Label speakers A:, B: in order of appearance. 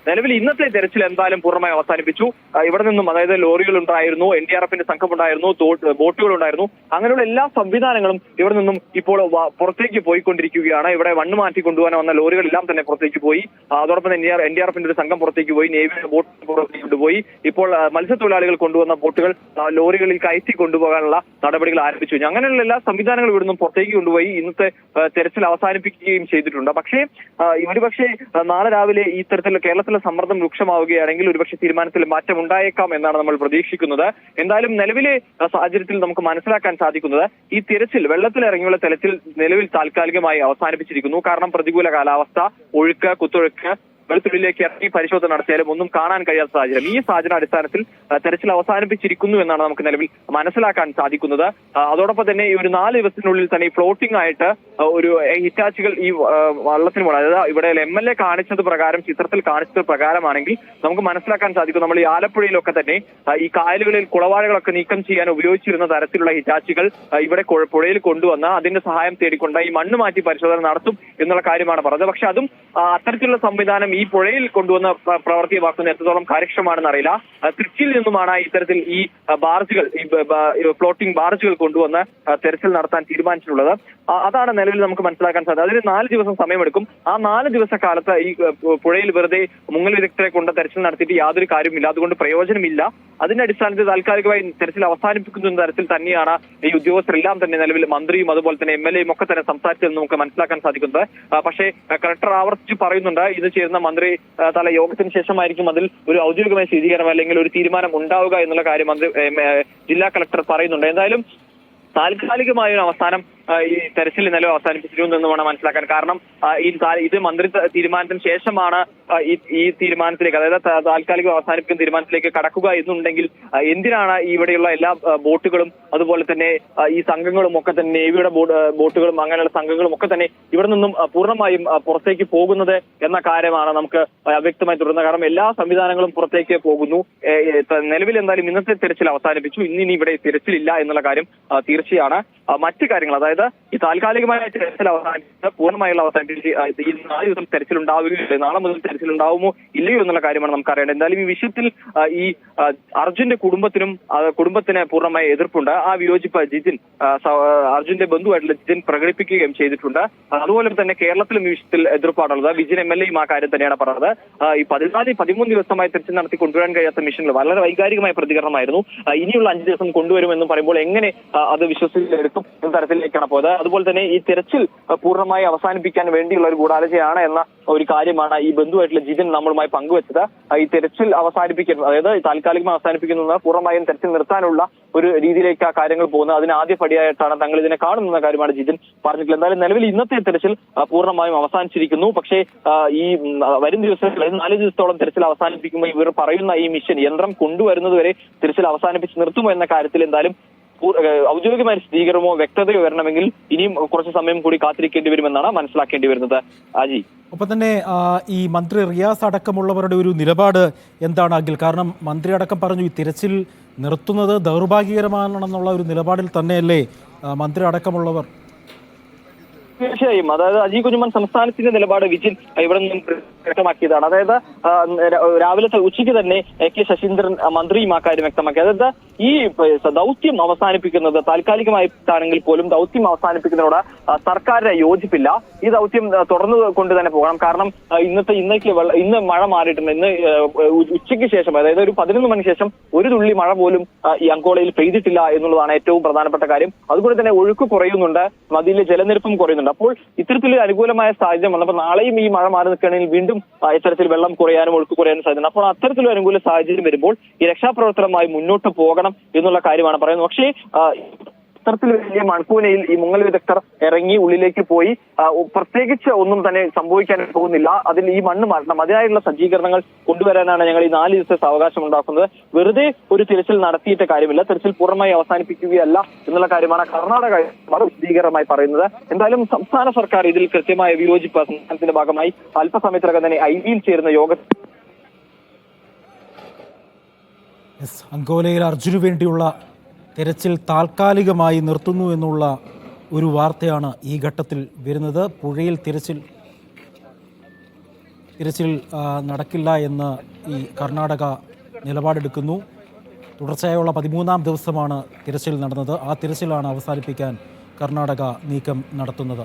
A: നിലവിൽ ഇന്നത്തെ തെരച്ചിൽ എന്തായാലും പൂർണ്ണമായി അവസാനിപ്പിച്ചു. ഇവിടെ നിന്നും അതായത് ലോറികൾ ഉണ്ടായിരുന്നു, NDRFന്റെ സംഘം ഉണ്ടായിരുന്നു, ബോട്ടുകൾ ഉണ്ടായിരുന്നു. അങ്ങനെയുള്ള എല്ലാ സംവിധാനങ്ങളും ഇവിടെ നിന്നും ഇപ്പോൾ പുറത്തേക്ക് പോയിക്കൊണ്ടിരിക്കുകയാണ്. ഇവിടെ മണ്ണ് മാറ്റി കൊണ്ടുപോകാൻ വന്ന ലോറികളെല്ലാം തന്നെ പുറത്തേക്ക് പോയി. അതോടൊപ്പം NDRFന്റെ ഒരു സംഘം പുറത്തേക്ക് പോയി, നേവിയുടെ ബോട്ട് പുറത്തേക്ക് കൊണ്ടുപോയി. ഇപ്പോൾ മത്സ്യത്തൊഴിലാളികൾ കൊണ്ടുവന്ന ബോട്ടുകൾ ലോറികളിൽ കയറ്റി കൊണ്ടുപോകാനുള്ള നടപടികൾ ആരംഭിച്ചു. അങ്ങനെയുള്ള എല്ലാ സംവിധാനങ്ങളും ഇവിടെ നിന്നും പുറത്തേക്ക് കൊണ്ടുപോയി ഇന്നത്തെ തെരച്ചിൽ അവസാനിപ്പിക്കുകയും ചെയ്തിട്ടുണ്ട്. പക്ഷേ ഒരുപക്ഷെ നാളെ രാവിലെ ഈ തരത്തിലുള്ള കേരളത്തിലെ സമ്മർദ്ദം രൂക്ഷമാവുകയാണെങ്കിൽ ഒരുപക്ഷെ തീരുമാനത്തിൽ മാറ്റം ഉണ്ടായേക്കാം എന്നാണ് നമ്മൾ പ്രതീക്ഷിക്കുന്നത്. എന്തായാലും നിലവിലെ സാഹചര്യത്തിൽ നമുക്ക് മനസ്സിലാക്കാൻ സാധിക്കുന്നത് ഈ തിരച്ചിൽ വെള്ളത്തിലിറങ്ങിയുള്ള തെരച്ചിൽ നിലവിൽ താൽക്കാലികമായി അവസാനിപ്പിച്ചിരിക്കുന്നു. കാരണം പ്രതികൂല കാലാവസ്ഥ, ഒഴുക്ക്, കുത്തൊഴുക്ക്, വെളുത്തുള്ളിലേക്ക് ഇറങ്ങി പരിശോധന നടത്തിയാലും ഒന്നും കാണാൻ കഴിയാത്ത സാഹചര്യം. ഈ സാഹചര്യ അടിസ്ഥാനത്തിൽ തെരച്ചിൽ അവസാനിപ്പിച്ചിരിക്കുന്നു എന്നാണ് നമുക്ക് നിലവിൽ മനസ്സിലാക്കാൻ സാധിക്കുന്നത്. അതോടൊപ്പം തന്നെ ഈ ഒരു 4 ദിവസത്തിനുള്ളിൽ തന്നെ ഫ്ലോട്ടിംഗ് ആയിട്ട് ഒരു ഹിറ്റാച്ചുകൾ ഈ വള്ളത്തിന് പോകണം. അതായത് ഇവിടെ MLA കാണിച്ചത് പ്രകാരം, ചിത്രത്തിൽ കാണിച്ചത് പ്രകാരമാണെങ്കിൽ നമുക്ക് മനസ്സിലാക്കാൻ സാധിക്കും നമ്മൾ ഈ ആലപ്പുഴയിലൊക്കെ തന്നെ ഈ കായലുകളിൽ കുളവാഴകളൊക്കെ നീക്കം ചെയ്യാൻ ഉപയോഗിച്ചിരുന്ന തരത്തിലുള്ള ഹിറ്റാച്ചുകൾ ഇവിടെ പുഴയിൽ കൊണ്ടുവന്ന് അതിന്റെ സഹായം തേടിക്കൊണ്ട് ഈ മണ്ണ് മാറ്റി പരിശോധന നടത്തും എന്നുള്ള കാര്യമാണ് പറഞ്ഞത്. പക്ഷെ അതും അത്തരത്തിലുള്ള സംവിധാനം ഈ പുഴയിൽ കൊണ്ടുവന്ന പ്രവർത്തിയാക്കുന്നത് എത്രത്തോളം കാര്യക്ഷമമാണെന്ന് അറിയില്ല. തൃച്ചിയിൽ നിന്നുമാണ് ഇത്തരത്തിൽ ഈ ബാർജുകൾ, ഈ ഫ്ലോട്ടിംഗ് ബാർജുകൾ കൊണ്ടുവന്ന് തെരച്ചിൽ നടത്താൻ തീരുമാനിച്ചിട്ടുള്ളത്. അതാണ് നിലവിൽ നമുക്ക് മനസ്സിലാക്കാൻ സാധിക്കും. അതിന് 4 ദിവസം സമയമെടുക്കും. ആ 4 ദിവസക്കാലത്ത് ഈ പുഴയിൽ വെറുതെ മുങ്ങൽ വിദഗ്ധരെ കൊണ്ട് തെരച്ചിൽ നടത്തിയിട്ട് യാതൊരു കാര്യമില്ല, അതുകൊണ്ട് പ്രയോജനമില്ല. അതിന്റെ അടിസ്ഥാനത്തിൽ താൽക്കാലികമായി തെരച്ചിൽ അവസാനിപ്പിക്കുന്ന തരത്തിൽ തന്നെയാണ് ഈ ഉദ്യോഗസ്ഥരെല്ലാം തന്നെ നിലവിൽ മന്ത്രിയും അതുപോലെ തന്നെ MLAയും ഒക്കെ തന്നെ സംസാരിച്ചതെന്ന് നമുക്ക് മനസ്സിലാക്കാൻ സാധിക്കുന്നത്. പക്ഷേ കളക്ടർ ആവർത്തിച്ച് പറയുന്നുണ്ട് ഇത് ചേരുന്ന മന്ത്രി തല യോഗത്തിന് ശേഷമായിരിക്കും അതിൽ ഒരു ഔദ്യോഗികമായ സ്ഥിരീകരണം അല്ലെങ്കിൽ ഒരു തീരുമാനം ഉണ്ടാവുക എന്നുള്ള കാര്യം മന്ത്രി ജില്ലാ കളക്ടർ പറയുന്നുണ്ട്. എന്തായാലും താൽക്കാലികമായ ഒരു അവസാനം ഈ തെരച്ചിൽ നിലവിൽ അവസാനിപ്പിച്ചിരുന്നു എന്ന് വേണം മനസ്സിലാക്കാൻ. കാരണം ഇത് മന്ത്രി തീരുമാനത്തിന് ശേഷമാണ് ഈ തീരുമാനത്തിലേക്ക്, അതായത് താൽക്കാലികം അവസാനിപ്പിക്കുന്ന തീരുമാനത്തിലേക്ക് കടക്കുക എന്നുണ്ടെങ്കിൽ എന്തിനാണ് ഇവിടെയുള്ള എല്ലാ ബോട്ടുകളും അതുപോലെ തന്നെ ഈ സംഘങ്ങളും ഒക്കെ തന്നെ നേവിയുടെ ബോട്ടുകളും അങ്ങനെയുള്ള സംഘങ്ങളും ഒക്കെ തന്നെ ഇവിടെ നിന്നും പൂർണ്ണമായും പുറത്തേക്ക് പോകുന്നത് എന്ന കാര്യമാണ് നമുക്ക് അവ്യക്തമായി തുടരുന്നത്. കാരണം എല്ലാ സംവിധാനങ്ങളും പുറത്തേക്ക് പോകുന്നു. നിലവിൽ എന്തായാലും ഇന്നത്തെ തെരച്ചിൽ അവസാനിപ്പിച്ചു. ഇന്നിനി ഇവിടെ തിരച്ചിലില്ല എന്നുള്ള കാര്യം തീർച്ചയാണ്. മറ്റു കാര്യങ്ങൾ, അതായത് ഈ താൽക്കാലികമായ തെരച്ചിൽ അവസാനിപ്പിച്ച് പൂർണ്ണമായുള്ള അവസാനിപ്പിച്ച് ഈ 4 ദിവസം തെരച്ചിൽ ഉണ്ടാവുകയില്ല, നാളെ മുതൽ തെരച്ചിൽ ഉണ്ടാവുമോ ഇല്ലയോ എന്നുള്ള കാര്യമാണ് നമുക്ക് അറിയേണ്ടത്. എന്തായാലും ഈ വിഷയത്തിൽ ഈ അർജുന്റെ കുടുംബത്തിന് പൂർണ്ണമായ എതിർപ്പുണ്ട്. ആ വിയോജിപ്പ് അർജുന്റെ ബന്ധുവായിട്ടുള്ള ജിതിൻ പ്രകടിപ്പിക്കുകയും ചെയ്തിട്ടുണ്ട്. അതുപോലെ തന്നെ കേരളത്തിലും ഈ വിഷയത്തിൽ എതിർപ്പാണുള്ളത്. വിജിൻ MLAയും ആ കാര്യം തന്നെയാണ് പറഞ്ഞത്. ഈ 13 ദിവസമായി തെരച്ചിൽ നടത്തി കൊണ്ടുവരാൻ കഴിയാത്ത മിഷനിൽ വളരെ വൈകാരികമായ പ്രതികരണമായിരുന്നു. ഇനിയുള്ള 5 ദിവസം കൊണ്ടുവരുമെന്ന് പറയുമ്പോൾ എങ്ങനെ അത് വിശ്വസിച്ചെടുക്കും എന്ന തരത്തിലേക്കാണ് പോയത്. അതുപോലെ തന്നെ ഈ തെരച്ചിൽ പൂർണ്ണമായി അവസാനിപ്പിക്കാൻ വേണ്ടിയുള്ള ഒരു ഗൂഢാലോചനയാണ് എന്ന ഒരു കാര്യമാണ് ഈ ബന്ധുവായിട്ടുള്ള ജിതിൻ നമ്മളുമായി പങ്കുവച്ചത്. ഈ തെരച്ചിൽ അവസാനിപ്പിക്കുന്നത്, അതായത് താൽക്കാലികമായി അവസാനിപ്പിക്കുന്നത് പൂർണ്ണമായും തെരച്ചിൽ നിർത്താനുള്ള ഒരു രീതിയിലേക്ക് ആ കാര്യങ്ങൾ പോകുന്നത്. അതിന് ആദ്യ പടിയായിട്ടാണ് തങ്ങൾ ഇതിനെ കാണുന്ന കാര്യമാണ് ജിതിൻ പറഞ്ഞിട്ടുള്ളത്. എന്തായാലും നിലവിൽ ഇന്നത്തെ തെരച്ചിൽ പൂർണ്ണമായും അവസാനിച്ചിരിക്കുന്നു. പക്ഷേ ഈ വരും ദിവസങ്ങളിൽ 4 ദിവസത്തോളം തെരച്ചിൽ അവസാനിപ്പിക്കുമ്പോൾ ഇവർ പറയുന്ന ഈ മിഷൻ യന്ത്രം കൊണ്ടുവരുന്നതുവരെ തെരച്ചിൽ അവസാനിപ്പിച്ച് നിർത്തുമോ എന്ന കാര്യത്തിൽ എന്തായാലും ഔദ്യോഗികമായ സ്ഥിരീകരണമോ വ്യക്തതയോ വരണമെങ്കിൽ ഇനിയും കുറച്ച് സമയം കൂടി കാത്തിരിക്കേണ്ടി വരുമെന്നാണ് മനസ്സിലാക്കേണ്ടി വരുന്നത്. അജി,
B: ഒപ്പം തന്നെ ഈ മന്ത്രി റിയാസ് അടക്കമുള്ളവരുടെ ഒരു നിലപാട് എന്താണ് അഖിൽ? കാരണം മന്ത്രി അടക്കം പറഞ്ഞു ഈ തിരച്ചിൽ നിർത്തുന്നത് ദൗർഭാഗ്യകരമാണെന്നുള്ള ഒരു നിലപാടിൽ തന്നെയല്ലേ മന്ത്രി അടക്കമുള്ളവർ?
A: തീർച്ചയായും. അതായത് അജി കുഞ്ഞുമൻ സംസ്ഥാനത്തിന്റെ നിലപാട് വിജിൻ ഇവിടെ നിന്നും വ്യക്തമാക്കിയതാണ്. അതായത് രാവിലത്തെ ഉച്ചയ്ക്ക് തന്നെ AK ശശീന്ദ്രൻ മന്ത്രിയും ആ കാര്യം വ്യക്തമാക്കി. അതായത് ഈ ദൗത്യം അവസാനിപ്പിക്കുന്നത് താൽക്കാലികമായിട്ടാണെങ്കിൽ പോലും ദൗത്യം അവസാനിപ്പിക്കുന്നതിനോട് സർക്കാരിന് യോജിപ്പില്ല. ഈ ദൗത്യം തുടർന്നു കൊണ്ട് തന്നെ പോകണം. കാരണം ഇന്ന് മഴ മാറിയിട്ടുണ്ട്. ഇന്ന് ഉച്ചയ്ക്ക് ശേഷം, അതായത് ഒരു 11 മണിക്ക് ശേഷം ഒരു തുള്ളി മഴ പോലും ഈ അങ്കോളയിൽ പെയ്തിട്ടില്ല എന്നുള്ളതാണ് ഏറ്റവും പ്രധാനപ്പെട്ട കാര്യം. അതുകൊണ്ട് തന്നെ ഒഴുക്ക് കുറയുന്നുണ്ട്, നദിയിലെ ജലനിരപ്പും കുറയുന്നുണ്ട്. അപ്പോൾ ഇത്തരത്തിലൊരു അനുകൂലമായ സാഹചര്യം വന്നപ്പോൾ നാളെയും ഈ മഴ മാറി നിൽക്കുകയാണെങ്കിൽ വീണ്ടും ഇത്തരത്തിൽ വെള്ളം കുറയാനും ഒഴുക്ക് കുറയാനും സാധ്യത. അപ്പോൾ അത്തരത്തിലൊരു അനുകൂല സാഹചര്യം വരുമ്പോൾ ഈ രക്ഷാപ്രവർത്തനമായി മുന്നോട്ട് പോകണം എന്നുള്ള കാര്യമാണ് പറയുന്നത്. പക്ഷേ ഇത്തരത്തിൽ വലിയ മൺകൂനയിൽ ഈ മുങ്ങൽ വിദഗ്ധർ ഇറങ്ങി ഉള്ളിലേക്ക് പോയി പ്രത്യേകിച്ച് ഒന്നും തന്നെ സംഭവിക്കാൻ പോകുന്നില്ല. അതിൽ ഈ മണ്ണ് മാറ്റണം, അതിനായുള്ള സജ്ജീകരണങ്ങൾ കൊണ്ടുവരാനാണ് ഞങ്ങൾ ഈ 4 ദിവസത്തെ അവകാശം ഉണ്ടാക്കുന്നത്. വെറുതെ ഒരു തിരച്ചിൽ നടത്തിയിട്ട് കാര്യമില്ല, തിരച്ചിൽ പൂർണ്ണമായി അവസാനിപ്പിക്കുകയല്ല എന്നുള്ള കാര്യമാണ് കർണാടക വിശദീകരണമായി പറയുന്നത്. എന്തായാലും സംസ്ഥാന സർക്കാർ ഇതിൽ കൃത്യമായ വിയോജിപ്പ് സംസ്ഥാനത്തിന്റെ ഭാഗമായി അല്പസമയത്തിനകം തന്നെ ഐവിയിൽ ചേരുന്ന യോഗത്തിൽ
B: അങ്കോലയിൽ അർജുനു വേണ്ടിയുള്ള തെരച്ചിൽ താൽക്കാലികമായി നിർത്തുന്നു എന്നുള്ള ഒരു വാർത്തയാണ് ഈ ഘട്ടത്തിൽ വരുന്നത്. പുഴയിൽ തിരച്ചിൽ തിരച്ചിൽ നടക്കില്ല എന്ന് ഈ കർണാടക നിലപാടെടുക്കുന്നു. തുടർച്ചയായുള്ള 13-ാം ദിവസമാണ് തിരച്ചിൽ നടന്നത്. ആ തിരച്ചിലാണ് അവസാനിപ്പിക്കാൻ കർണാടക നീക്കം നടത്തുന്നത്.